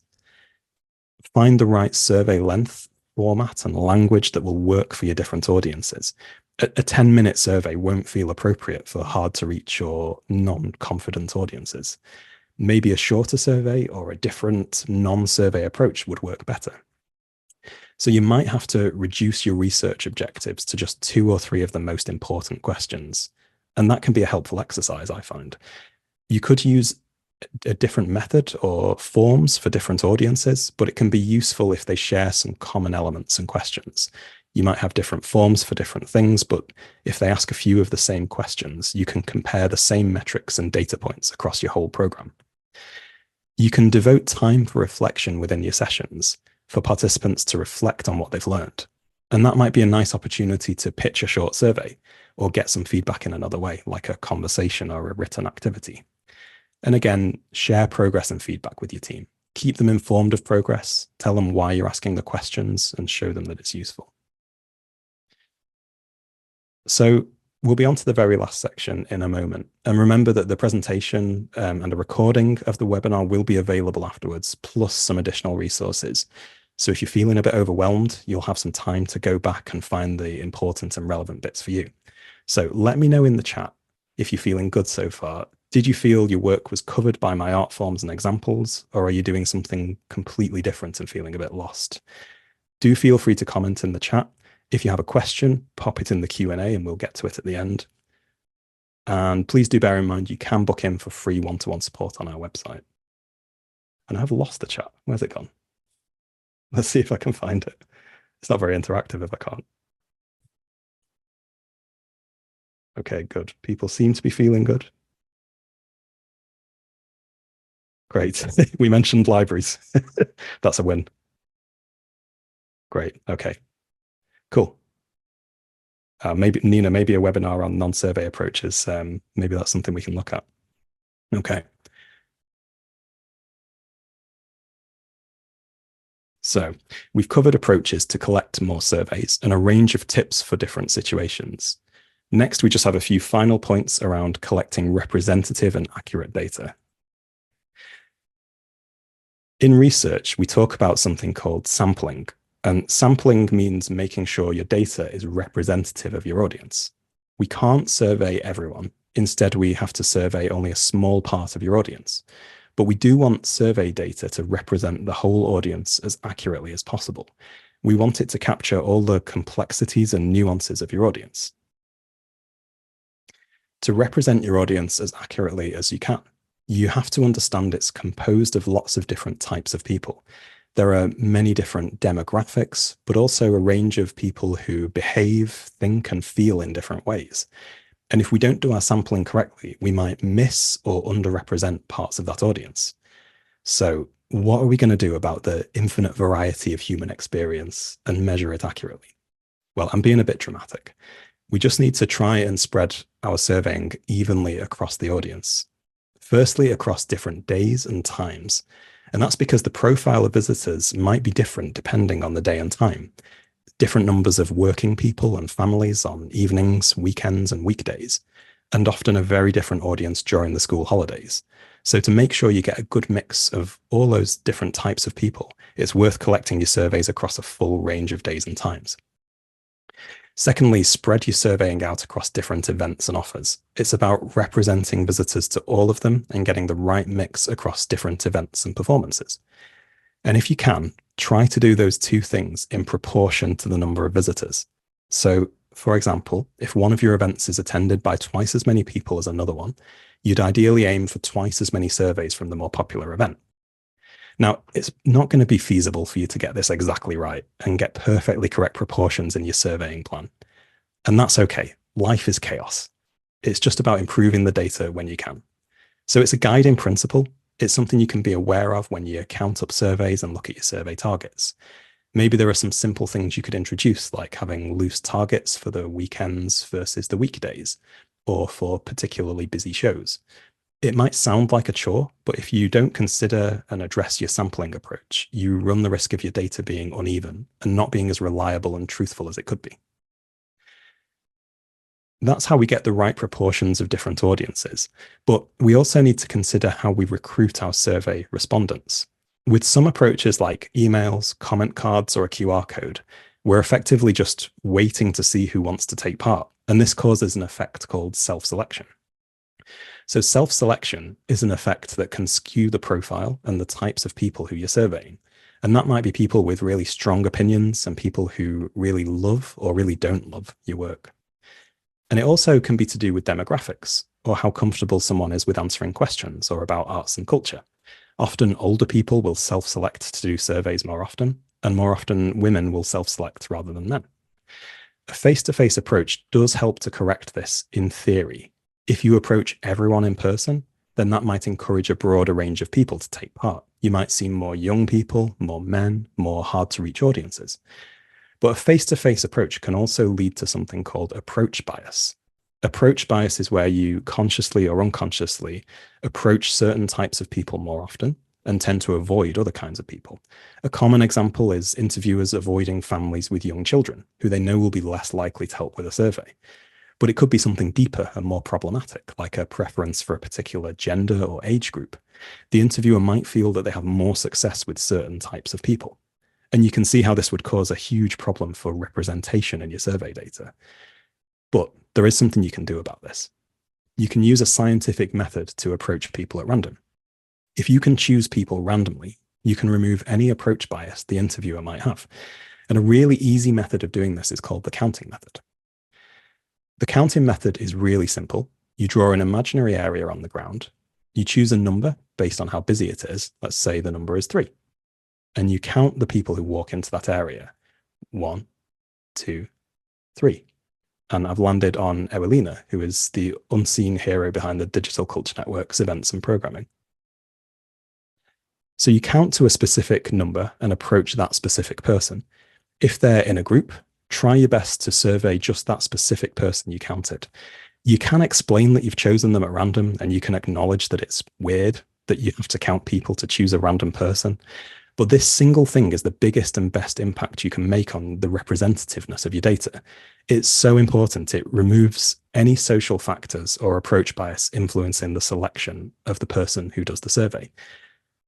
Find the right survey length, format, and language that will work for your different audiences. A 10-minute survey won't feel appropriate for hard to reach or non-confident audiences. Maybe a shorter survey or a different non-survey approach would work better. So you might have to reduce your research objectives to just 2 or 3 of the most important questions. And that can be a helpful exercise, I find. You could use a different method or forms for different audiences, but it can be useful if they share some common elements and questions. You might have different forms for different things, but if they ask a few of the same questions, you can compare the same metrics and data points across your whole program. You can devote time for reflection within your sessions for participants to reflect on what they've learned. And that might be a nice opportunity to pitch a short survey or get some feedback in another way, like a conversation or a written activity. And again, share progress and feedback with your team. Keep them informed of progress, tell them why you're asking the questions, and show them that it's useful. So we'll be on to the very last section in a moment. And remember that the presentation and a recording of the webinar will be available afterwards, plus some additional resources. So if you're feeling a bit overwhelmed, you'll have some time to go back and find the important and relevant bits for you. So let me know in the chat if you're feeling good so far. Did you feel your work was covered by my art forms and examples, or are you doing something completely different and feeling a bit lost? Do feel free to comment in the chat. If you have a question, pop it in the Q&A and we'll get to it at the end. And please do bear in mind, you can book in for free one-to-one support on our website. And I've lost the chat. Where's it gone? Let's see if I can find it. It's not very interactive if I can't. Okay, good. People seem to be feeling good. Great. We mentioned libraries. That's a win. Great. Okay. Cool. Maybe Nina, maybe a webinar on non-survey approaches. Maybe that's something we can look at. Okay. So we've covered approaches to collect more surveys and a range of tips for different situations. Next, we just have a few final points around collecting representative and accurate data. In research, we talk about something called sampling. And sampling means making sure your data is representative of your audience. We can't survey everyone. Instead, we have to survey only a small part of your audience. But we do want survey data to represent the whole audience as accurately as possible. We want it to capture all the complexities and nuances of your audience. To represent your audience as accurately as you can, you have to understand it's composed of lots of different types of people. There are many different demographics, but also a range of people who behave, think, and feel in different ways. And if we don't do our sampling correctly, we might miss or underrepresent parts of that audience. So, what are we going to do about the infinite variety of human experience and measure it accurately? Well, I'm being a bit dramatic. We just need to try and spread our surveying evenly across the audience. Firstly, across different days and times. And that's because the profile of visitors might be different depending on the day and time. Different numbers of working people and families on evenings, weekends, and weekdays, and often a very different audience during the school holidays. So to make sure you get a good mix of all those different types of people, it's worth collecting your surveys across a full range of days and times. Secondly, spread your surveying out across different events and offers. It's about representing visitors to all of them and getting the right mix across different events and performances. And if you can, try to do those two things in proportion to the number of visitors. So, for example, if one of your events is attended by twice as many people as another one, you'd ideally aim for twice as many surveys from the more popular event. Now, it's not going to be feasible for you to get this exactly right and get perfectly correct proportions in your surveying plan. And that's okay. Life is chaos. It's just about improving the data when you can. So it's a guiding principle. It's something you can be aware of when you count up surveys and look at your survey targets. Maybe there are some simple things you could introduce, like having loose targets for the weekends versus the weekdays, or for particularly busy shows. It might sound like a chore, but if you don't consider and address your sampling approach, you run the risk of your data being uneven and not being as reliable and truthful as it could be. That's how we get the right proportions of different audiences. But we also need to consider how we recruit our survey respondents. With some approaches like emails, comment cards, or a QR code, we're effectively just waiting to see who wants to take part. And this causes an effect called self-selection. So self-selection is an effect that can skew the profile and the types of people who you're surveying. And that might be people with really strong opinions and people who really love or really don't love your work. And it also can be to do with demographics or how comfortable someone is with answering questions or about arts and culture. Often older people will self-select to do surveys more often, and more often women will self-select rather than men. A face-to-face approach does help to correct this in theory. If you approach everyone in person, then that might encourage a broader range of people to take part. You might see more young people, more men, more hard-to-reach audiences. But a face-to-face approach can also lead to something called approach bias. Approach bias is where you consciously or unconsciously approach certain types of people more often and tend to avoid other kinds of people. A common example is interviewers avoiding families with young children, who they know will be less likely to help with a survey. But it could be something deeper and more problematic, like a preference for a particular gender or age group. The interviewer might feel that they have more success with certain types of people. And you can see how this would cause a huge problem for representation in your survey data. But there is something you can do about this. You can use a scientific method to approach people at random. If you can choose people randomly, you can remove any approach bias the interviewer might have. And a really easy method of doing this is called the counting method. The counting method is really simple. You draw an imaginary area on the ground. You choose a number based on how busy it is. Let's say the number is 3. And you count the people who walk into that area. 1, 2, 3. And I've landed on Ewelina, who is the unseen hero behind the Digital Culture Network's events and programming. So you count to a specific number and approach that specific person. If they're in a group, try your best to survey just that specific person you counted. You can explain that you've chosen them at random, and you can acknowledge that it's weird that you have to count people to choose a random person. But this single thing is the biggest and best impact you can make on the representativeness of your data. It's so important. It removes any social factors or approach bias influencing the selection of the person who does the survey.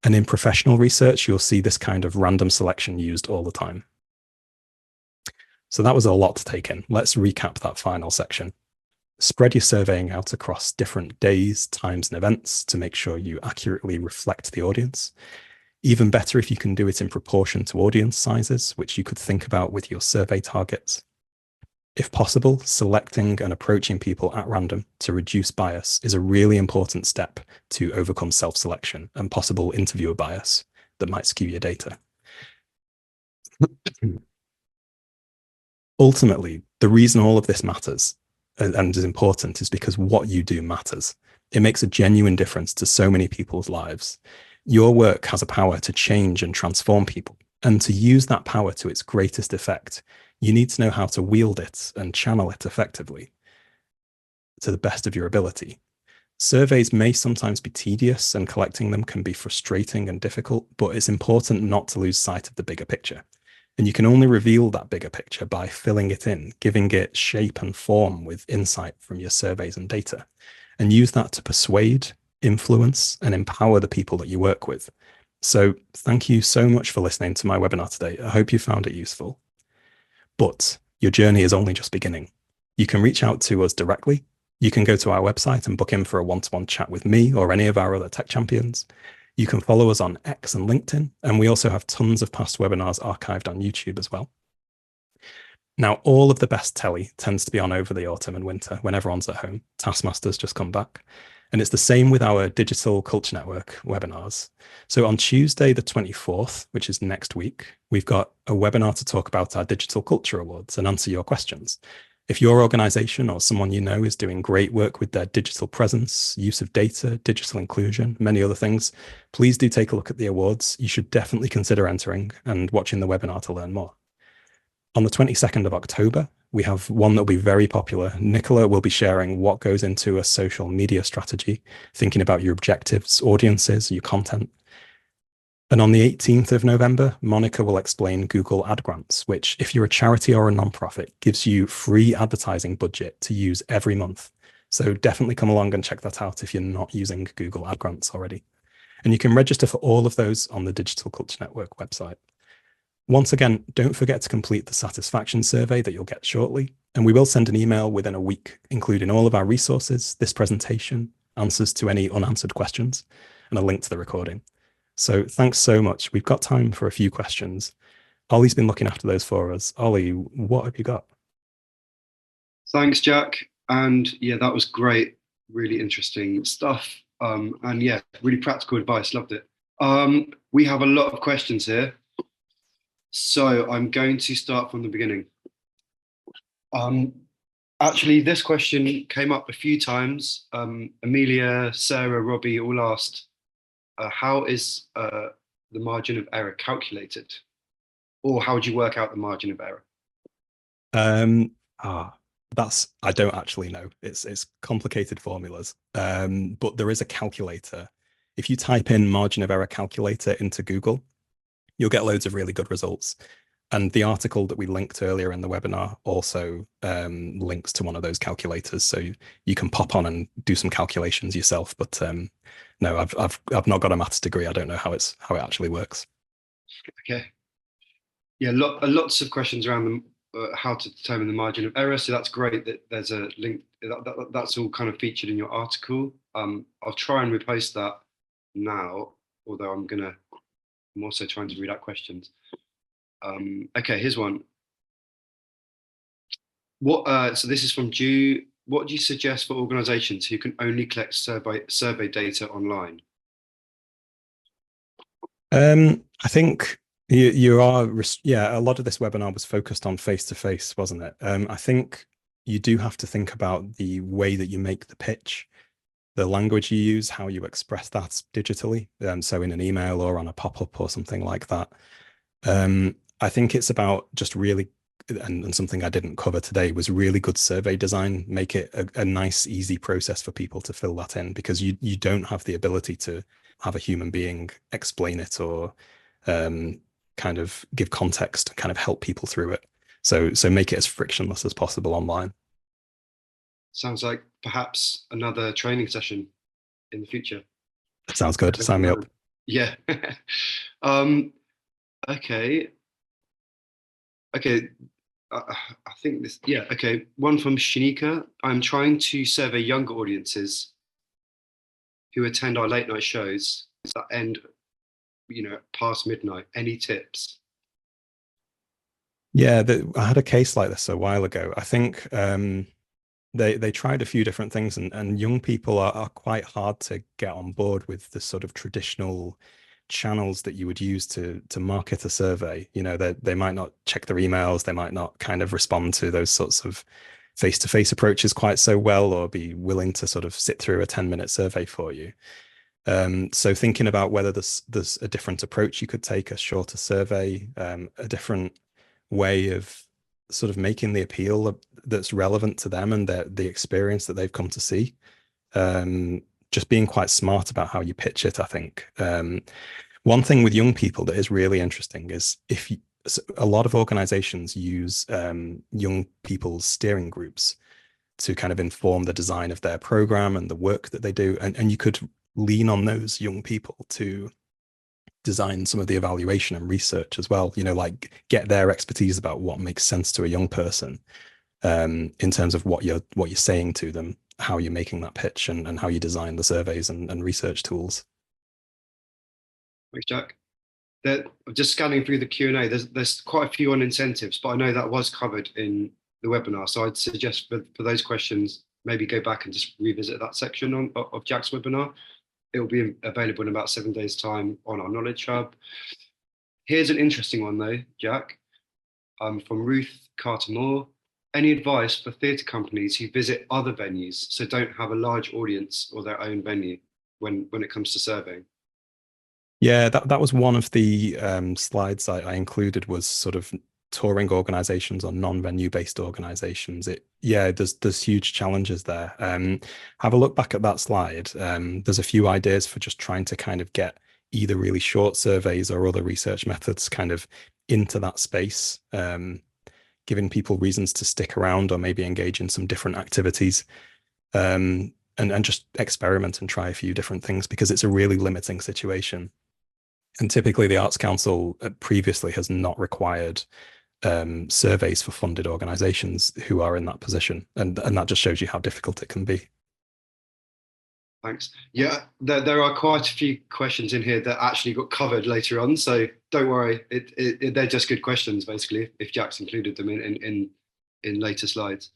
And in professional research, you'll see this kind of random selection used all the time. So that was a lot to take in. Let's recap that final section. Spread your surveying out across different days, times, and events to make sure you accurately reflect the audience. Even better if you can do it in proportion to audience sizes, which you could think about with your survey targets. If possible, selecting and approaching people at random to reduce bias is a really important step to overcome self-selection and possible interviewer bias that might skew your data. Ultimately, the reason all of this matters and is important is because what you do matters. It makes a genuine difference to so many people's lives. Your work has a power to change and transform people. And to use that power to its greatest effect, you need to know how to wield it and channel it effectively to the best of your ability. Surveys may sometimes be tedious and collecting them can be frustrating and difficult, but it's important not to lose sight of the bigger picture. And you can only reveal that bigger picture by filling it in, giving it shape and form with insight from your surveys and data, and use that to persuade, influence, and empower the people that you work with. So thank you so much for listening to my webinar today. I hope you found it useful. But your journey is only just beginning. You can reach out to us directly. You can go to our website and book in for a one-to-one chat with me or any of our other tech champions. You can follow us on X and LinkedIn, and we also have tons of past webinars archived on YouTube as well. Now, all of the best telly tends to be on over the autumn and winter when everyone's at home. Taskmaster's just come back. And it's the same with our Digital Culture Network webinars. So on Tuesday, the 24th, which is next week, we've got a webinar to talk about our Digital Culture Awards and answer your questions. If your organization or someone you know is doing great work with their digital presence, use of data, digital inclusion, many other things, please do take a look at the awards. You should definitely consider entering and watching the webinar to learn more. On the 22nd of October, we have one that will be very popular. Nicola will be sharing what goes into a social media strategy, thinking about your objectives, audiences, your content. And on the 18th of November, Monica will explain Google Ad Grants, which, if you're a charity or a nonprofit, gives you free advertising budget to use every month. So definitely come along and check that out if you're not using Google Ad Grants already. And you can register for all of those on the Digital Culture Network website. Once again, don't forget to complete the satisfaction survey that you'll get shortly. And we will send an email within a week, including all of our resources, this presentation, answers to any unanswered questions, and a link to the recording. So thanks so much. We've got time for a few questions. Ollie's been looking after those for us. Ollie, what have you got? Thanks, Jack. And yeah, that was great. Really interesting stuff. And yeah, really practical advice. Loved it. We have a lot of questions here. So I'm going to start from the beginning. Actually, this question came up a few times. Amelia, Sarah, Robbie all asked, how is the margin of error calculated? Or how would you work out the margin of error? I don't actually know. It's complicated formulas. But there is a calculator. If you type in margin of error calculator into Google, you'll get loads of really good results. And the article that we linked earlier in the webinar also links to one of those calculators, so you can pop on and do some calculations yourself. But no, I've not got a maths degree. I don't know how it actually works. Okay. Yeah, lots of questions around how to determine the margin of error. So that's great that there's a link. That's all kind of featured in your article. I'll try and repost that now, although I'm also trying to read out questions. Okay, here's one. So this is from Ju. What do you suggest for organizations who can only collect survey data online? I think you are, yeah, a lot of this webinar was focused on face-to-face, wasn't it? I think you do have to think about the way that you make the pitch, the language you use, how you express that digitally. So in an email or on a pop-up or something like that. I think it's about just really, and something I didn't cover today was really good survey design. Make it a nice, easy process for people to fill that in, because you don't have the ability to have a human being explain it or kind of give context and kind of help people through it. So make it as frictionless as possible online. Sounds like perhaps another training session in the future. Sounds good. Sign me up. Yeah. Okay. I think this, yeah, okay. One from Shanika. I'm trying to survey younger audiences who attend our late night shows that end, past midnight. Any tips? Yeah, I had a case like this a while ago. I think they tried a few different things, and young people are quite hard to get on board with the sort of traditional channels that you would use to market a survey. You know, they might not check their emails, they might not kind of respond to those sorts of face-to-face approaches quite so well, or be willing to sort of sit through a 10-minute survey for you. So thinking about whether there's a different approach you could take, a shorter survey, a different way of sort of making the appeal that's relevant to them and the experience that they've come to see. Just being quite smart about how you pitch it, I think. One thing with young people that is really interesting is a lot of organizations use young people's steering groups to kind of inform the design of their program and the work that they do. And you could lean on those young people to design some of the evaluation and research as well, you know, like get their expertise about what makes sense to a young person, in terms of what you're saying to them, how you're making that pitch, and how you design the surveys and research tools. Thanks, Jack. Just scanning through the Q&A, there's quite a few on incentives, but I know that was covered in the webinar. So I'd suggest for those questions, maybe go back and just revisit that section of Jack's webinar. It will be available in about 7 days' time on our Knowledge Hub. Here's an interesting one though, Jack, from Ruth Carter Moore. Any advice for theatre companies who visit other venues, so don't have a large audience or their own venue when it comes to surveying? Yeah, that was one of the slides I included, was sort of touring organizations or non-venue based organizations. Yeah, there's huge challenges there. Have a look back at that slide. There's a few ideas for just trying to kind of get either really short surveys or other research methods kind of into that space, giving people reasons to stick around or maybe engage in some different activities. And just experiment and try a few different things, because it's a really limiting situation. And typically, the Arts Council previously has not required surveys for funded organizations who are in that position. And that just shows you how difficult it can be. Thanks. Yeah, there are quite a few questions in here that actually got covered later on. So don't worry, they're just good questions, basically, if Jack's included them in later slides.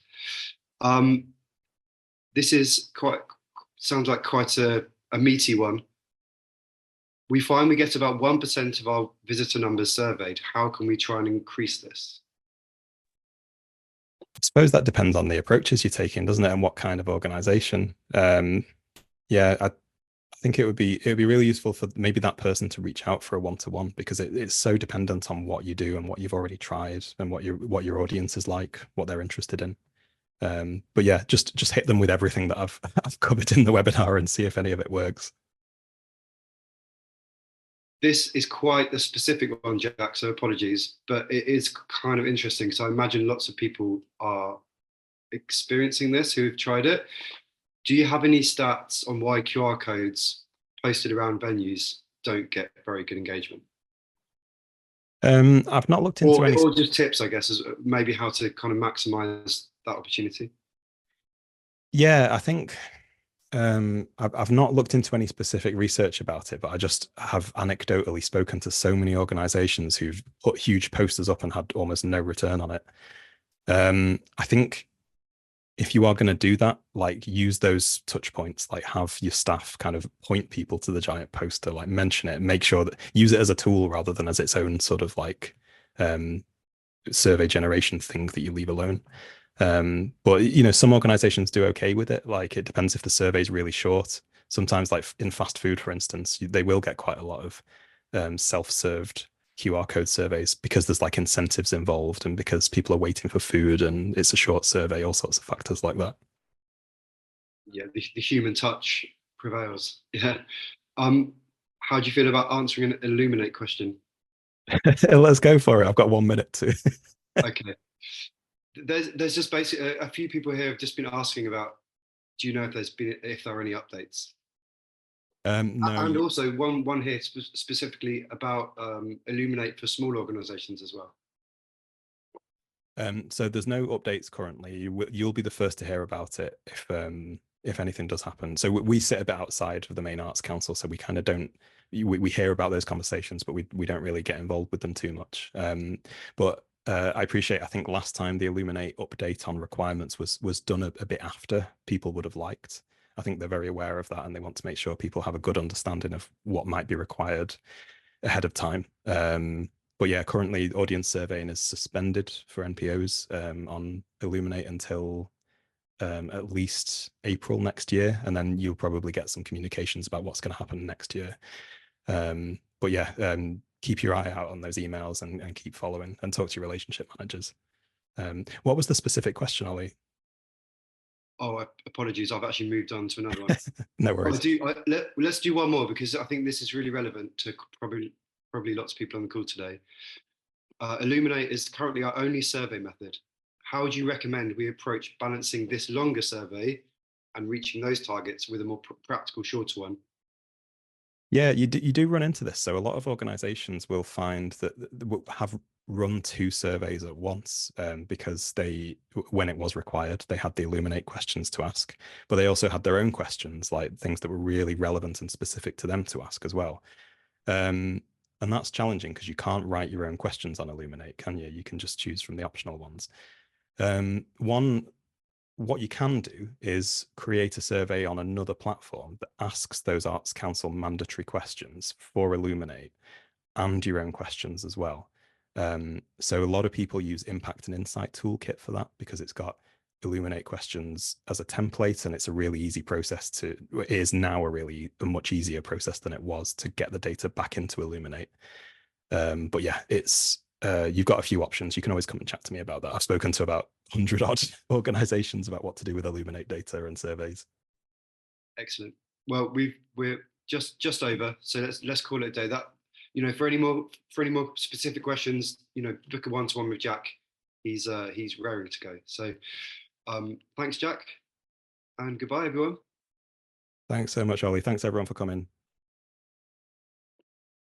This is sounds like quite a meaty one. We find we get about 1% of our visitor numbers surveyed. How can we try and increase this? I suppose that depends on the approaches you're taking, doesn't it? And what kind of organization. Yeah, I think it would be really useful for maybe that person to reach out for a one-to-one, because it's so dependent on what you do and what you've already tried and what your audience is like, what they're interested in. But yeah, just hit them with everything that I've covered in the webinar and see if any of it works. This is quite a specific one, Jack, so apologies, but it is kind of interesting. So I imagine lots of people are experiencing this who have tried it. Do you have any stats on why QR codes posted around venues don't get very good engagement? I've not looked into any. Or just tips, I guess, as maybe how to kind of maximize that opportunity. Yeah, I think I've not looked into any specific research about it, but I just have anecdotally spoken to so many organizations who've put huge posters up and had almost no return on it. I think if you are going to do that, like use those touch points, like have your staff kind of point people to the giant poster, like mention it, make sure that use it as a tool rather than as its own sort of like um, survey generation thing that you leave alone. But you know, some organizations do okay with it. Like it depends if the survey is really short. Sometimes, like in fast food, for instance, they will get quite a lot of self-served QR code surveys because there's like incentives involved and because people are waiting for food and it's a short survey, all sorts of factors like that. Yeah, the human touch prevails. Yeah. How do you feel about answering an Illuminate question? Let's go for it. I've got 1 minute to. Okay. There's just basically a few people here have just been asking about, do you know if there are any updates? No, And also one here specifically about Illuminate for small organizations as well. so there's no updates currently. You'll be the first to hear about it if anything does happen. So we sit a bit outside of the main Arts Council, so we kind of don't we hear about those conversations, but we don't really get involved with them too much. But I appreciate. I think last time the Illuminate update on requirements was done a bit after people would have liked. I think they're very aware of that, and they want to make sure people have a good understanding of what might be required ahead of time. But yeah, currently audience surveying is suspended for NPOs on Illuminate until at least April next year, and then you'll probably get some communications about what's going to happen next year. But yeah, keep your eye out on those emails and keep following and talk to your relationship managers. What was the specific question, Ollie? Oh, apologies. I've actually moved on to another one. No Oh, worries. let's do one more because I think this is really relevant to probably lots of people on the call today. Illuminate is currently our only survey method. How would you recommend we approach balancing this longer survey and reaching those targets with a more practical, shorter one? Yeah, you do run into this. So a lot of organizations will find that will have run two surveys at once because when it was required, they had the Illuminate questions to ask, but they also had their own questions, like things that were really relevant and specific to them to ask as well. Um, and that's challenging because you can't write your own questions on Illuminate, can you? You can just choose from the optional ones. One What you can do is create a survey on another platform that asks those Arts Council mandatory questions for Illuminate and your own questions as well. So a lot of people use Impact and Insight Toolkit for that because it's got Illuminate questions as a template, and it's a really easy process it is now a much easier process than it was to get the data back into Illuminate. But yeah, it's you've got a few options. You can always come and chat to me about that. I've spoken to about 100 odd organizations about what to do with Illuminate data and surveys. Excellent. Well, we're just over, so let's call it a day. That for any more specific questions, book a one-to-one with Jack. He's raring to go. So thanks, Jack, and goodbye, everyone. Thanks so much, Ollie. Thanks everyone for coming.